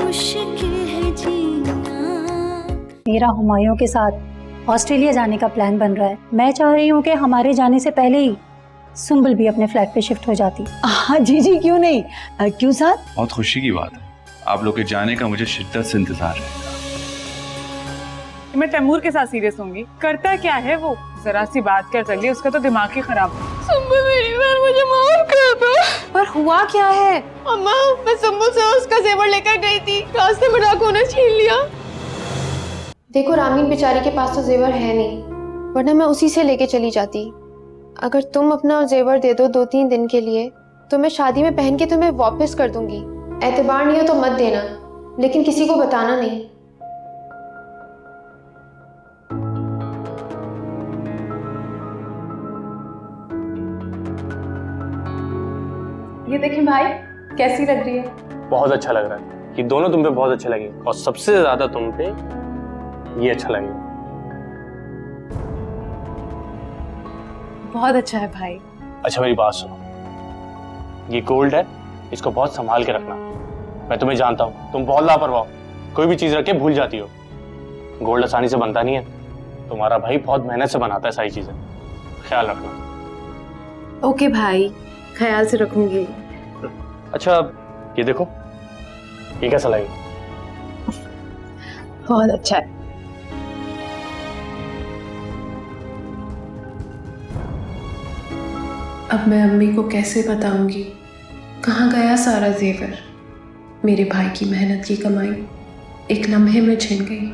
मुश्किल है जीना। मेरा हुमायूं के साथ ऑस्ट्रेलिया जाने का प्लान बन रहा है। मैं चाह रही हूँ कि हमारे जाने से पहले ही सुंबल भी अपने फ्लैट पे शिफ्ट हो जाती। हाँ जी जी, क्यों नहीं, क्यों साथ? बहुत खुशी की बात है, आप लोग के जाने का मुझे शिद्दत से इंतजार है। मैं तैमूर के साथ सीरियस होंगी। करता क्या है वो, जरा सी बात कर ली, उसका तो दिमाग ही खराब है। सुंबल मेरी बार मुझे माफ कर दो। पर हुआ क्या है? अम्मा, मैं सुंबल से उसका जेवर लेकर गई थी, रास्ते में डाकुओं ने छीन लिया। देखो रामीन बेचारी के पास तो जेवर है नहीं, वरना मैं उसी से लेके चली जाती। अगर तुम अपना जेवर दे दो 2-3 दिन के लिए तो मैं शादी में पहन के तुम्हें वापस कर दूंगी। एतबार नहीं हो तो मत देना, लेकिन किसी को बताना नहीं। ये देखें भाई, कैसी लग रही है? बहुत अच्छा लग रहा है, ये दोनों तुम पे बहुत अच्छे लगे और सबसे ज्यादा तुम पे ये अच्छा लगेगा। बहुत अच्छा है भाई। अच्छा मेरी बात सुनो, ये गोल्ड है, इसको बहुत संभाल के रखना। मैं तुम्हें जानता हूँ, तुम बहुत लापरवाह हो, कोई भी चीज रख के भूल जाती हो। गोल्ड आसानी से बनता नहीं है, तुम्हारा भाई बहुत मेहनत से बनाता है सारी चीजें, ख्याल रखना। ओके भाई, ख्याल से रखूंगी। अच्छा ये देखो, ये कैसा लगेगा? बहुत अच्छा है। अब मैं अम्मी को कैसे बताऊंगी कहाँ गया सारा जेवर? मेरे भाई की मेहनत की कमाई एक लम्हे में छिन गई।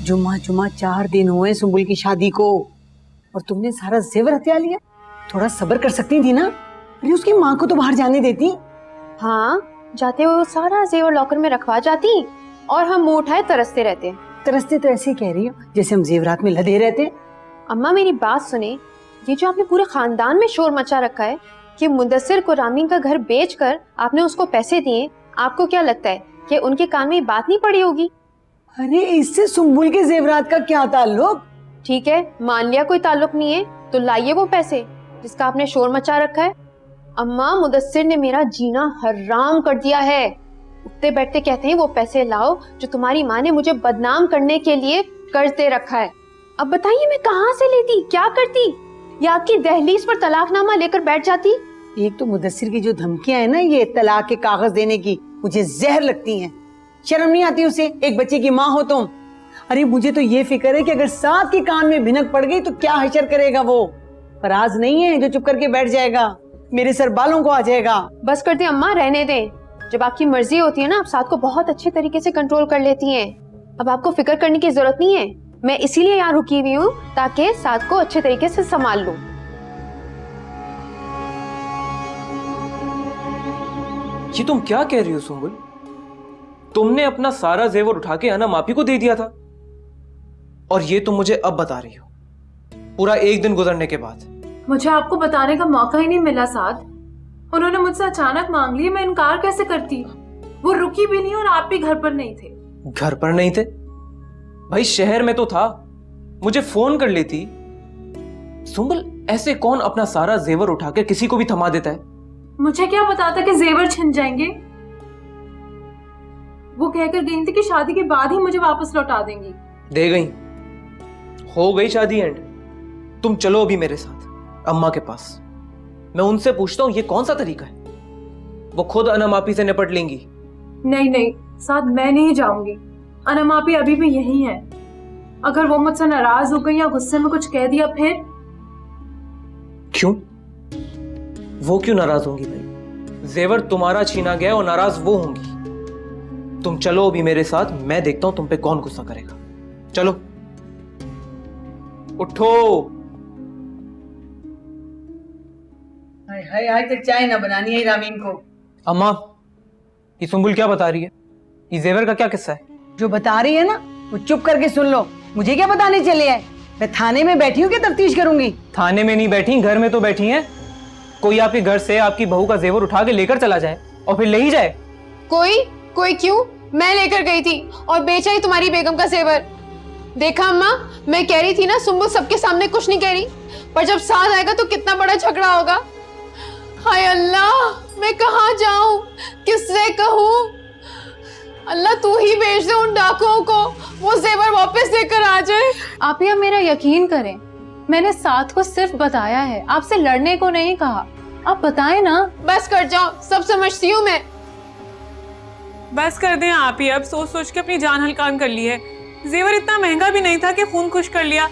जुम्मा 4 दिन हुए सुंबुल की शादी को और तुमने सारा जेवर हथिया लिया। थोड़ा सब्र कर सकती थी ना, अरे उसकी माँ को तो बाहर जाने देती। हाँ, जाते हुए वो सारा जेवर लॉकर में रखवा जाती और हम मुंह उठाए तरसते रहते। तरसते तो ऐसे कह रही हो जैसे हम जेवरात में लदे रहते। अम्मा मेरी बात सुने, ये जो आपने पूरे खानदान में शोर मचा रखा है कि मुदस्सिर को रामीन का घर बेचकर आपने उसको पैसे दिए, आपको क्या लगता है कि उनके कान में बात नहीं पड़ी होगी? अरे इससे सुंबुल के जेवरात का क्या ताल्लुक? ठीक है, मान लिया कोई ताल्लुक नहीं है, तो लाइए वो पैसे जिसका आपने शोर मचा रखा है। अम्मा, मुदस्सिर ने मेरा जीना हराम कर दिया है। उठते बैठते कहते हैं वो पैसे लाओ जो तुम्हारी माँ ने मुझे बदनाम करने के लिए कर्ज दे रखा है। अब बताइए मैं कहाँ से लेती, क्या करती? या आपकी दहलीज पर तलाकनामा लेकर बैठ जाती? एक तो मुदस्सिर की जो धमकियां है ना, ये तलाक के कागज देने की, मुझे जहर लगती हैं। शर्म नहीं आती उसे? एक बच्चे की माँ हो तुम। अरे मुझे तो ये फिक्र है कि अगर साथ के कान में भिनक पड़ गई तो क्या हशर करेगा वो। पर आज नहीं है जो चुप करके बैठ जाएगा, मेरे सर बालों को आ जाएगा। बस कर दे अम्मा, रहने दें। जब आपकी मर्जी होती है ना, आप साथ को बहुत अच्छे तरीके से कंट्रोल कर लेती हैं। अब आपको फिक्र करने की जरूरत नहीं है। मैं इसीलिए यहाँ रुकी हुई हूँ ताकि साथ को अच्छे तरीके से संभाल लूं। ये तुम क्या कह रही हो सुंबुल? तुमने अपना सारा जेवर उठा के अनम आपी को दे दिया था और ये तुम मुझे अब बता रही हो, पूरा 1 दिन गुजरने के बाद? मुझे आपको बताने का मौका ही नहीं मिला साथ। उन्होंने मुझसे अचानक मांग लिए, मैं इनकार कैसे करती? वो रुकी भी नहीं और आप भी घर पर नहीं थे। घर पर नहीं थे? भाई शहर में तो था, मुझे फोन कर लेती। सुंबुल, ऐसे कौन अपना सारा जेवर उठा कर किसी को भी थमा देता है? मुझे क्या पता था कि जेवर छिन जाएंगे। वो कहकर गई थी कि शादी के बाद ही मुझे वापस लौटा देंगी। दे गई, हो गई शादी एंड। तुम चलो अभी मेरे साथ अम्मा के पास, मैं उनसे पूछता हूँ ये कौन सा तरीका है। वो खुद अनम आपी से निपट लेंगी। नहीं नहीं साथ, मैं नहीं जाऊंगी। अनम आपी अभी भी यही है। अगर वो मुझसे नाराज हो गई या गुस्से में कुछ कह दिया फिर? क्यों? वो क्यों नाराज होंगी भाई? जेवर तुम्हारा छीना गया और नाराज वो होंगी। तुम चलो अभी मेरे साथ, मैं देखता हूं तुम पे कौन गुस्सा करेगा। चलो उठो। हाय हाय, तो चाय ना बनानी है रामीन को। अम्मा, ये सुंबुल क्या बता रही है? ये जेवर का क्या किस्सा है? जो बता रही है ना वो चुप करके सुन लो। मुझे क्या बताने चले है? मैं थाने में बैठी हूँ कि तफ्तीश करूंगी? थाने में नहीं बैठी, घर में तो बैठी हैं। कोई आपके घर से आपकी बहू का जेवर उठा के लेकर चला जाए और फिर ले ही जाए। कोई क्यों? मैं लेकर गई थी और बेचा ही तुम्हारी बेगम का जेवर। देखा अम्मा, मैं कह रही थी ना सुंबुल सबके सामने कुछ नहीं कह रही। पर जब साथ आएगा तो कितना बड़ा झगड़ा होगा। हाय अल्लाह, मैं कहाँ जाऊं, किससे कहूं? अल्लाह तू ही भेज दे उन डाकुओं को, वो जेवर वापस देकर आ जाए। आप या मेरा यकीन करें, मैंने साथ को सिर्फ बताया है, आपसे लड़ने को नहीं कहा। आप बताएं ना। बस कर जाओ, सब समझती हूँ मैं। बस कर दें आप ही, अब सोच सोच के अपनी जान हल्कान कर ली है। जेवर इतना महंगा भी नहीं था कि खून खुश कर लिया।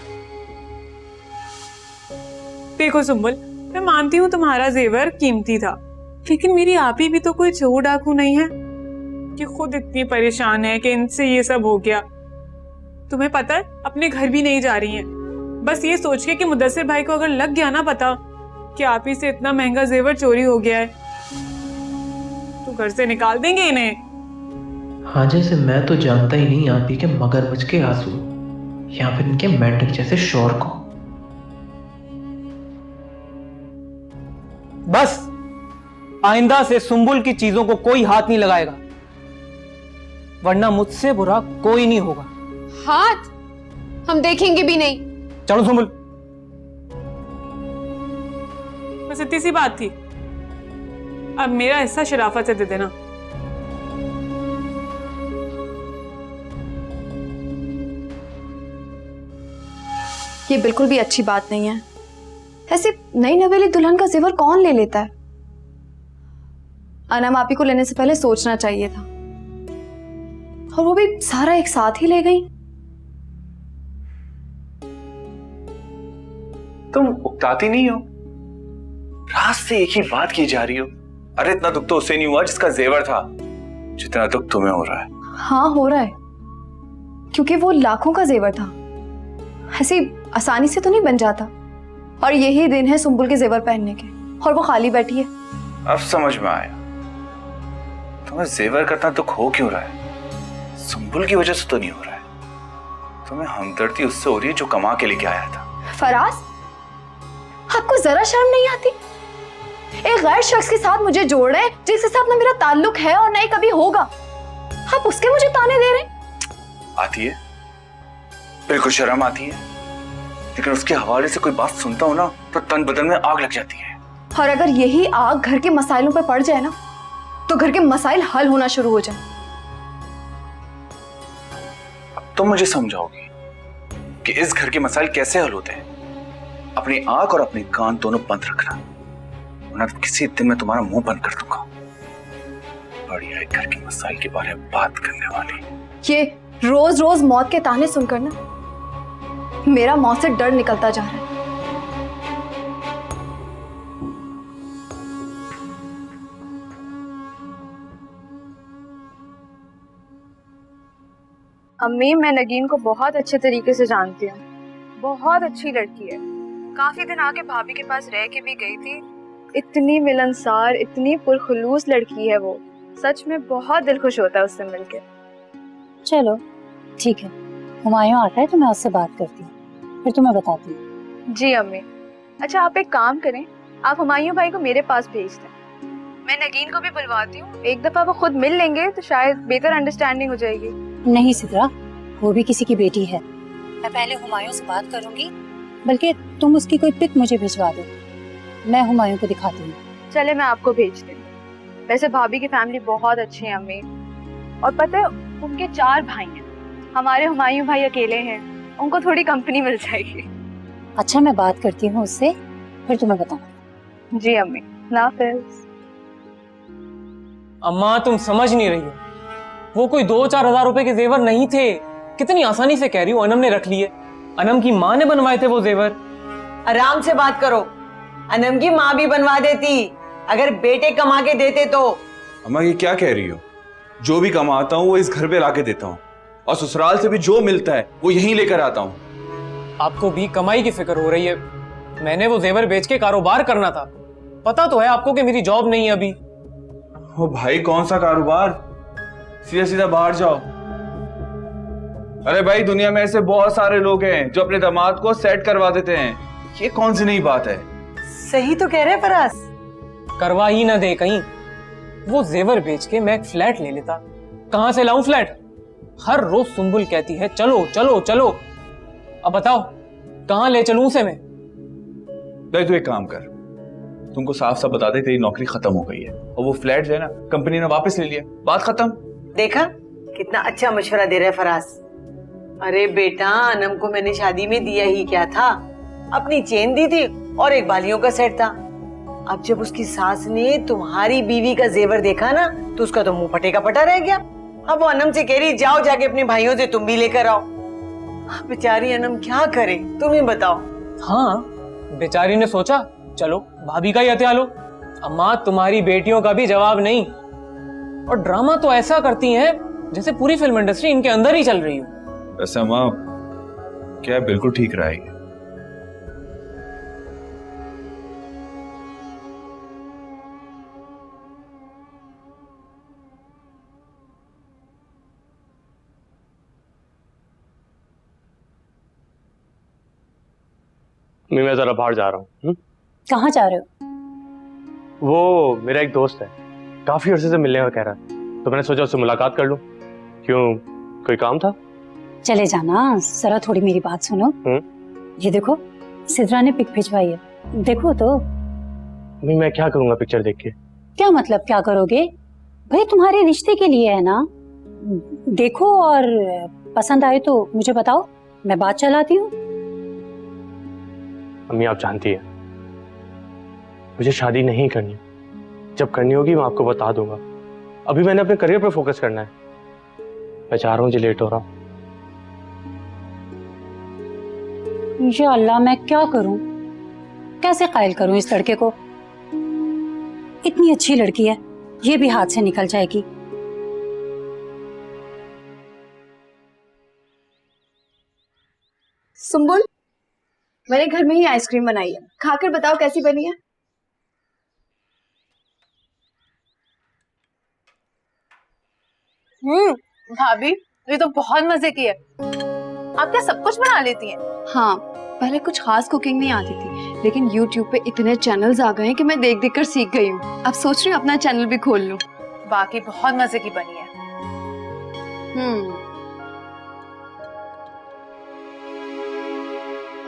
देखो सुंबुल, मैं मानती हूँ तुम्हारा जेवर कीमती था, लेकिन मेरी आप ही भी तो कोई चोर डाकू नहीं है कि खुद इतनी परेशान है कि इनसे ये सब हो गया। तुम्हें पता है, अपने घर भी नहीं जा रही हैं, बस ये सोच के कि मुदस्सिर भाई को अगर लग गया ना पता कि आप ही से इतना महंगा जेवर चोरी हो गया है, तो घर से निकाल देंगे इन्हें। हाँ, जैसे मैं तो जानता ही नहीं आप ही के मगरमच्छ के आंसू या फिर इनके मेंढक जैसे शोर को। बस आइंदा से सुंबुल की चीजों को कोई हाथ नहीं लगाएगा, वरना मुझसे बुरा कोई नहीं होगा। हाथ हम देखेंगे भी नहीं। चलो सुंबुल। बस इतनी सी बात थी, अब मेरा हिस्सा शराफत से दे देना। ये बिल्कुल भी अच्छी बात नहीं है। ऐसे नई नवेली दुल्हन का जेवर कौन ले लेता है? अनम आपी को लेने से पहले सोचना चाहिए था, और वो भी सारा एक साथ ही ले गई। तुम उकताती नहीं हो, रात से एक ही बात की जा रही हो। अरे इतना दुख तो उससे नहीं हुआ जिसका जेवर था, जितना दुख तुम्हें हो रहा है। हाँ हो रहा है, क्योंकि वो लाखों का जेवर था, ऐसी आसानी से तो नहीं बन जाता। और यही दिन है सुंबुल के जेवर पहनने के, और वो खाली बैठी है। अब समझ में आया, तुम्हें जेवर करना दुख हो क्यों रहा है। सुंबुल की वजह से तो नहीं हो रहा है, तुम्हें हमदर्दी उससे हो रही है जो कमा के लेके आया था। फराज, आपको जरा शर्म नहीं आती? एक गैर शख्स के साथ मुझे जोड़ रहे हैं, जिसके साथ ना मेरा ताल्लुक है और ना ही कभी होगा। आप उसके मुझे ताने दे रहे हैं। आती है, बिल्कुल शर्म आती है, लेकिन उसके हवाले से कोई बात सुनता हो ना तो तन बदन में आग लग जाती है। और अगर यही आग घर के मसाइलों पर पड़ जाए ना, तो घर के मसाइल हल होना शुरू हो जाए। अब तुम मुझे समझाओगी कि इस घर के मसाइल कैसे हल होते हैं। अपनी आंख और अपने कान दोनों बंद रखना, वरना तो किसी दिन मैं तुम्हारा मुंह बंद कर दूंगा। बढ़िया है घर के मसाइल के बारे में बात करने वाली। ये रोज रोज मौत के ताने सुनकर ना मेरा मौत से डर निकलता जा रहा है। अम्मी, मैं नगीन को बहुत अच्छे तरीके से जानती हूँ, बहुत अच्छी लड़की है। काफी दिन आके भाभी के पास रह के भी गई थी। इतनी मिलनसार, इतनी पुरखुलूस लड़की है वो, सच में बहुत दिल खुश होता है उससे मिलके। चलो ठीक है, हुमायूं आता है तो मैं उससे बात करती हूँ, फिर तुम्हें बताती हूँ। जी अम्मी। अच्छा आप एक काम करें, आप हुमायूं भाई को मेरे पास भेज दें, मैं नगीन को भी बुलवाती हूँ। एक दफा वो खुद मिल लेंगे तो शायद बेहतर अंडरस्टैंडिंग हो जाएगी। नहीं सिद्रा, वो भी किसी की बेटी है। मैं पहले हुमायूं से बात करूंगी, बल्कि तुम उसकी कोई पिक मुझे भिजवा दो, मैं हुमायूं को दिखाती हूँ। चले मैं आपको भेज दूँ। वैसे भाभी की फैमिली बहुत अच्छी है अम्मी, और पता है उनके 4 भाई हैं, हमारे हुमायूं भाई अकेले हैं, उनको थोड़ी कंपनी मिल जाएगी। अच्छा मैं बात करती हूँ उससे, फिर तुम्हें बताऊँ। जी अम्मी, नाफिज। अम्मा तुम समझ नहीं रही हो, वो कोई 2-4 हजार रुपए के जेवर नहीं थे। कितनी आसानी से कह रही हो, अनम ने रख लिए। अनम की माँ ने बनवाए थे वो जेवर। आराम से बात करो, अनम की माँ भी बनवा देती अगर बेटे कमा के देते तो। अम्मा ये क्या कह रही हो? जो भी कमाता हूँ वो इस घर पे लाके देता हूँ, और ससुराल से भी जो मिलता है वो यहीं लेकर आता हूँ। आपको भी कमाई की फिक्र हो रही है। मैंने वो जेवर बेच के कारोबार करना था। पता तो है आपको कि मेरी जॉब नहीं है अभी। ओ भाई कौन सा कारोबार, सीधा सीधा बाहर जाओ। अरे भाई दुनिया में ऐसे बहुत सारे लोग हैं जो अपने दामाद को सेट करवा देते हैं, ये कौन सी नई बात है? सही तो कह रहे फराज। करवा ही ना दे कहीं, वो जेवर बेच के मैं एक फ्लैट ले लेता। कहां से लाऊं फ्लैट? हर रोज सुंबुल कहती है चलो चलो चलो। अब बताओ कहां ले चलूं उसे मैं? तो एक काम कर, तुमको साफ साफ बता दे तेरी नौकरी खत्म हो गई है और वो फ्लैट जो है ना कंपनी ने वापस ले लिया, बात खत्म। देखा कितना अच्छा मशवरा दे रहा है फराज। अरे बेटा, अनम को मैंने शादी में दिया ही क्या था, अपनी चेन दी थी और एक बालियों का सेट था। अब जब उसकी सास ने तुम्हारी बीवी का जेवर देखा ना तो उसका तो मुंह फटे का पटा रह गया। अब वो अनम से कह रही जाओ जाके अपने भाइयों से तुम भी लेकर आओ। बेचारी अनम क्या करे, तुम ही बताओ। हाँ, बेचारी ने सोचा चलो भाभी का ही हत्या लो। अम्मा, तुम्हारी बेटियों का भी जवाब नहीं, और ड्रामा तो ऐसा करती हैं जैसे पूरी फिल्म इंडस्ट्री इनके अंदर ही चल रही हो। वैसे अम्मा क्या बिल्कुल ठीक रहा है। मैं जरा बाहर जा रहा हूँ। कहाँ जा रहे हो? वो मेरा एक दोस्त है, काफी अरसे से मिलने का कह रहा है, तो मैंने सोचा उससे मुलाकात कर लूं। क्यों, कोई काम था? चले जाना, जरा थोड़ी मेरी बात सुनो। ये देखो, सिद्रा ने पिक भिजवाई है, देखो तो। मैं क्या करूंगा पिक्चर देख के? क्या मतलब क्या करोगे भाई, तुम्हारे रिश्ते के लिए है ना। देखो और पसंद आए तो मुझे बताओ, मैं बात चलाती हूँ। अम्मी, आप जानती है मुझे शादी नहीं करनी, जब करनी होगी मैं आपको बता दूंगा। अभी मैंने अपने करियर पर फोकस करना है। मैं चाह रहा हूँ, जी लेट हो रहा हूँ। या अल्लाह, मैं क्या करूं, कैसे कायल करूं इस लड़के को। इतनी अच्छी लड़की है, ये भी हाथ से निकल जाएगी। सुम्बुल, मैंने घर में ही आइसक्रीम बनाई है, खाकर बताओ कैसी बनी है। भाभी ये तो बहुत मजे की है। आप क्या सब कुछ बना लेती हैं? हाँ, पहले कुछ खास कुकिंग नहीं आती थी, लेकिन YouTube पे इतने चैनल्स आ गए हैं कि मैं देख देख कर सीख गई हूँ। अब सोच रही हूँ अपना चैनल भी खोल लूँ। बाकी बहुत मजे की बनी है।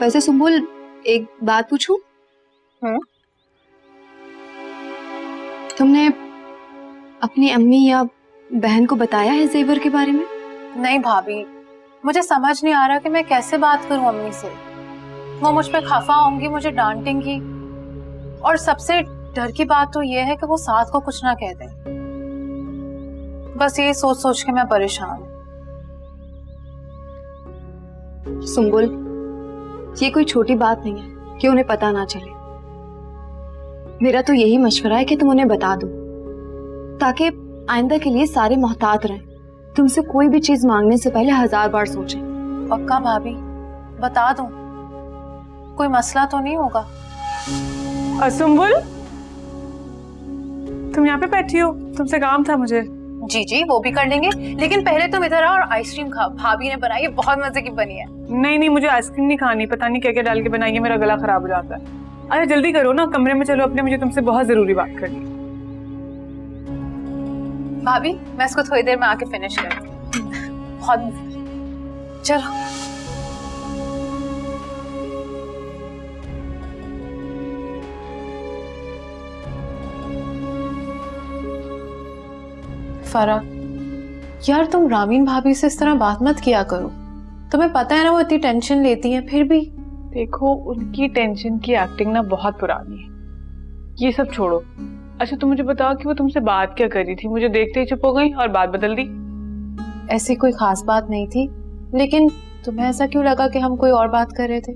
वैसे सुम्बुल, एक बात पूछूं? तुमने अपनी अम्मी या बहन को बताया है जेवर के बारे में? नहीं भाभी, मुझे समझ नहीं आ रहा कि मैं कैसे बात करूं अम्मी से। वो मुझ पे खफा होंगी, मुझे डांटेंगी, और सबसे डर की बात तो ये है कि वो साथ को कुछ ना कह दें। बस ये सोच सोच के मैं परेशान हूं। सुम्बुल, ये कोई छोटी बात नहीं है कि उन्हें पता ना चले। मेरा तो यही मशवरा है कि तुम उन्हें बता दो, ताकि आइंदा के लिए सारे मोहतात रहें। तुमसे कोई भी चीज मांगने से पहले 1000 बार सोचें। पक्का भाभी, बता दूं? कोई मसला तो नहीं होगा? सुम्बुल, तुम यहाँ पे बैठी हो? तुमसे काम था मुझे। जी जी, वो भी कर लेंगे, लेकिन पहले तुम इधर आओ और आइसक्रीम खा। भाभी ने बनाई है, बहुत मजे की बनी है। नहीं नहीं, मुझे आइसक्रीम नहीं खानी, पता नहीं क्या क्या डाल के बनाई है, मेरा गला खराब हो जाता है। अरे जल्दी करो ना, कमरे में चलो अपने, मुझे तुमसे बहुत जरूरी बात करनी। भाभी, मैं इसको थोड़ी देर में आके फिनिश करती हूँ। बहुत चलो। फरा, यार तुम रामीन भाभी से इस तरह बात मत किया करो। तुम्हें पता है ना वो इतनी टेंशन लेती हैं, फिर भी। देखो, उनकी टेंशन की एक्टिंग ना बहुत पुरानी है, ये सब छोड़ो। अच्छा तुम मुझे बताओ कि वो तुमसे बात क्या कर रही थी? मुझे देखते ही चुप हो गई और बात बदल दी। ऐसी कोई खास बात नहीं थी, लेकिन तुम्हें ऐसा क्यों लगा कि हम कोई और बात कर रहे थे?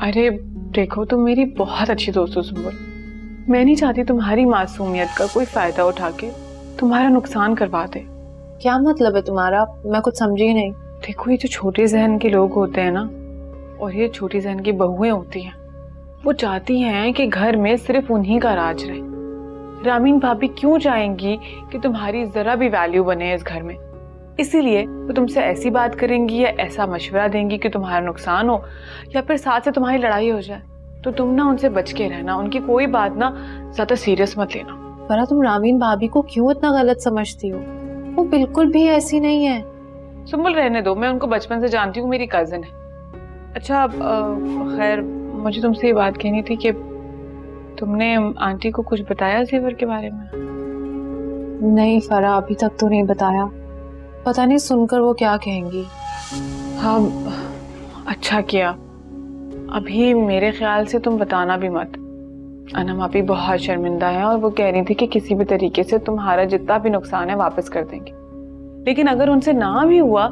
अरे देखो, तुम मेरी बहुत अच्छी दोस्त हो सुम्बुल। मैं नहीं चाहती तुम्हारी मासूमियत का कोई फायदा उठा के तुम्हारा नुकसान करवा दे। क्या मतलब है तुम्हारा? मैं कुछ समझी नहीं। देखो, ये जो छोटे जहन के लोग होते हैं ना, और ये छोटी जहन की बहुएं होती हैं, वो चाहती हैं कि घर में सिर्फ उन्हीं का राज रहे। रामीन भाभी क्यों चाहेंगी कि तुम्हारी जरा भी वैल्यू बने इस घर में? इसीलिए वो तुमसे ऐसी बात करेंगी या ऐसा मशवरा देंगी कि तुम्हारा नुकसान हो, या फिर साथ से तुम्हारी लड़ाई हो जाए। तो तुम ना उनसे बच के रहना, उनकी कोई बात ना ज्यादा सीरियस मत लेना। पर तुम रामीन भाभी को क्यों इतना गलत समझती हो? वो बिल्कुल भी ऐसी नहीं है। सुम्बुल, रहने दो, मैं उनको बचपन से जानती हूँ, मेरी कजिन है। अच्छा खैर, मुझे तुमसे ये बात कहनी थी कि तुमने आंटी को कुछ बताया जेवर के बारे में? नहीं फरा, अभी तक तो नहीं बताया। पता नहीं सुनकर वो क्या कहेंगी। हाँ, अच्छा किया। अभी मेरे ख्याल से तुम बताना भी मत। अनम आपी बहुत शर्मिंदा है और वो कह रही थी कि किसी भी तरीके से तुम्हारा जितना भी नुकसान है वापस कर देंगे। लेकिन अगर उनसे ना भी हुआ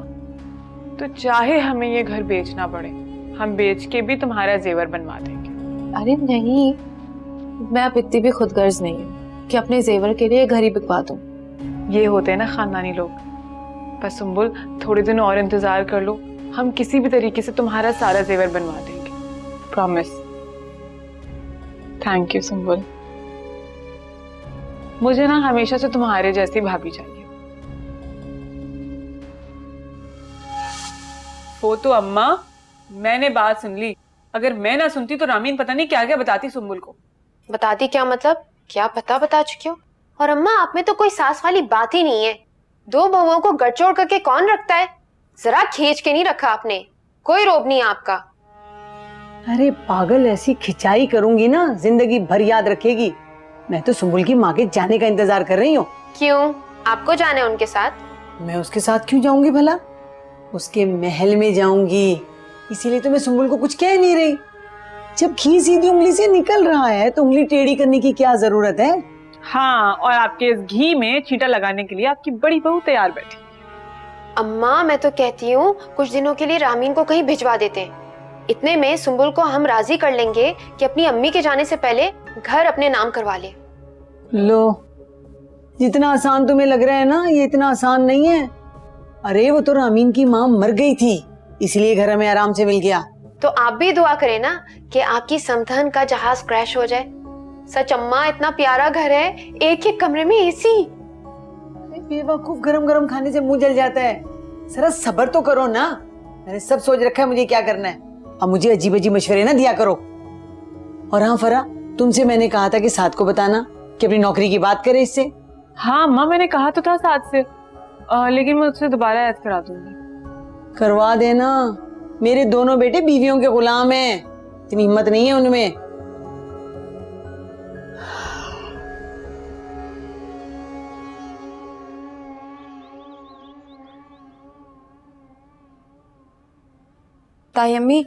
तो चाहे हमें ये घर बेचना पड़े, हम बेच के भी तुम्हारा जेवर बनवा देंगे। अरे नहीं, मैं अब इतनी भी खुदगर्ज नहीं हूँ कि अपने जेवर के लिए घर ही बिकवा दूँ। ये होते हैं ना खानदानी लोग। बस सुम्बुल, थोड़े दिन और इंतजार कर लो, हम किसी भी तरीके से तुम्हारा सारा जेवर बनवा देंगे, प्रॉमिस। Thank you Sumbul. मुझे ना हमेशा से तुम्हारे जैसी भाभी चाहिए। वो तो अम्मा, मैंने बात सुन ली। अगर मैं ना सुनती तो रामीन पता नहीं क्या क्या बताती सुम्बुल को। बताती क्या मतलब? क्या पता बता चुकी हो। और अम्मा, आप में तो कोई सास वाली बात ही नहीं है। 2 बहुओं को गठजोड़ करके कौन रखता है? जरा खींच के नहीं रखा आपने, कोई रोब नहीं आपका। अरे पागल, ऐसी खिंचाई करूंगी ना जिंदगी भर याद रखेगी। मैं तो सुम्बुल की माँ के जाने का इंतजार कर रही हूँ। क्यों, आपको जाना है उनके साथ? मैं उसके साथ क्यों जाऊंगी भला? उसके महल में जाऊंगी, इसीलिए तो मैं सुम्बुल को कुछ कह नहीं रही। जब घी सीधी उंगली से निकल रहा है तो उंगली टेढ़ी करने की क्या जरूरत है? हाँ, और आपके इस घी में छींटा लगाने के लिए आपकी बड़ी बहू तैयार बैठी। अम्मा, मैं तो कहती हूँ कुछ दिनों के लिए रामीन को कहीं भिजवा देते हैं। इतने में सुम्बुल को हम राजी कर लेंगे कि अपनी अम्मी के जाने से पहले घर अपने नाम करवा ले। लो, जितना आसान तुम्हें लग रहा है ना, ये इतना आसान नहीं है। अरे वो तो रामीन की माँ मर गई थी, इसलिए घर हमें आराम से मिल गया। तो आप भी दुआ करें ना कि आपकी समधन का जहाज क्रैश हो जाए। सच अम्मा, इतना प्यारा घर है, एक एक कमरे में एसी। बेवकूफ, गरम गरम खाने से मुंह जल जाता है। जरा सब्र तो करो ना। मैंने सब सोच रखा है मुझे क्या करना है। अब मुझे अजीब अजीब मशवरे ना दिया करो। और हाँ फरा, तुमसे मैंने कहा था कि साथ को बताना कि अपनी नौकरी की बात करे इससे। हाँ अम्मा, मैंने कहा तो था साथ से, लेकिन मैं उससे दोबारा याद करा दूंगी। करवा देना। मेरे दोनों बेटे बीवियों के गुलाम हैं, इतनी हिम्मत नहीं है उनमें। ताई अम्मी,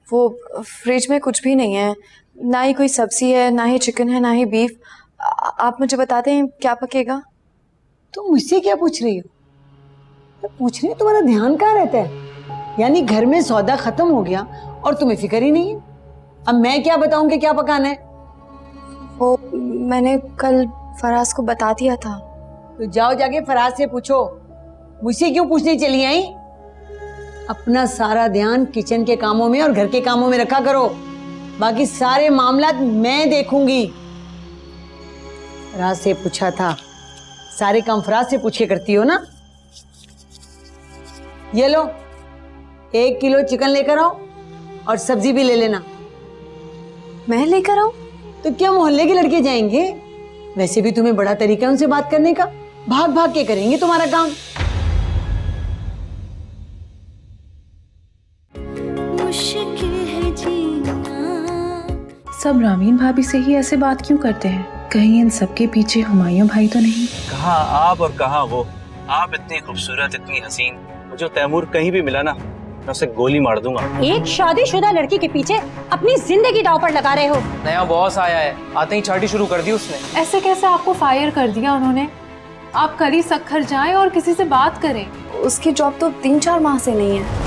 वो फ्रिज में कुछ भी नहीं है, ना ही कोई सब्जी है, ना ही चिकन है, ना ही बीफ। आप मुझे बताते हैं क्या पकेगा? तुम मुझसे क्या पूछ रही हो? पूछ रही हो, तुम्हारा ध्यान कहाँ रहता है? यानी घर में सौदा खत्म हो गया और तुम्हें फिक्र ही नहीं है। अब मैं क्या बताऊं कि क्या पकाना है? वो मैंने कल फराज को बता दिया था। तो जाओ जाके फराज से पूछो, मुझसे क्यों पूछने चली आई? अपना सारा ध्यान किचन के कामों में और घर के कामों में रखा करो, बाकी सारे मामला मैं देखूंगी। फराज से पूछा था, सारे काम फराज से पूछ के करती हो ना। ये लो, 1 किलो चिकन लेकर आओ और सब्जी भी ले लेना। मैं लेकर आऊं? तो क्या मोहल्ले के लड़के जाएंगे? वैसे भी तुम्हें बड़ा तरीका है उनसे बात करने का, भाग भाग के करेंगे तुम्हारा काम। मुश्किल है जीना। सब रामीन भाभी से ही ऐसे बात क्यों करते हैं? कहीं इन सबके पीछे हुमायूं भाई तो नहीं? कहाँ आप और कहाँ वो। आप इतनी खूबसूरत, इतनी हसीन, मुझे तैमूर कहीं भी मिला ना, मैं उसे गोली मार दूंगा। एक शादीशुदा लड़की के पीछे अपनी जिंदगी दांव पर लगा रहे हो। नया बॉस आया है, आते ही चाटी शुरू कर दी उसने। ऐसे कैसे आपको फायर कर दिया उन्होंने? आप करी सखर जाएं और किसी से बात करें। उसकी जॉब तो 3-4 माह से नहीं है।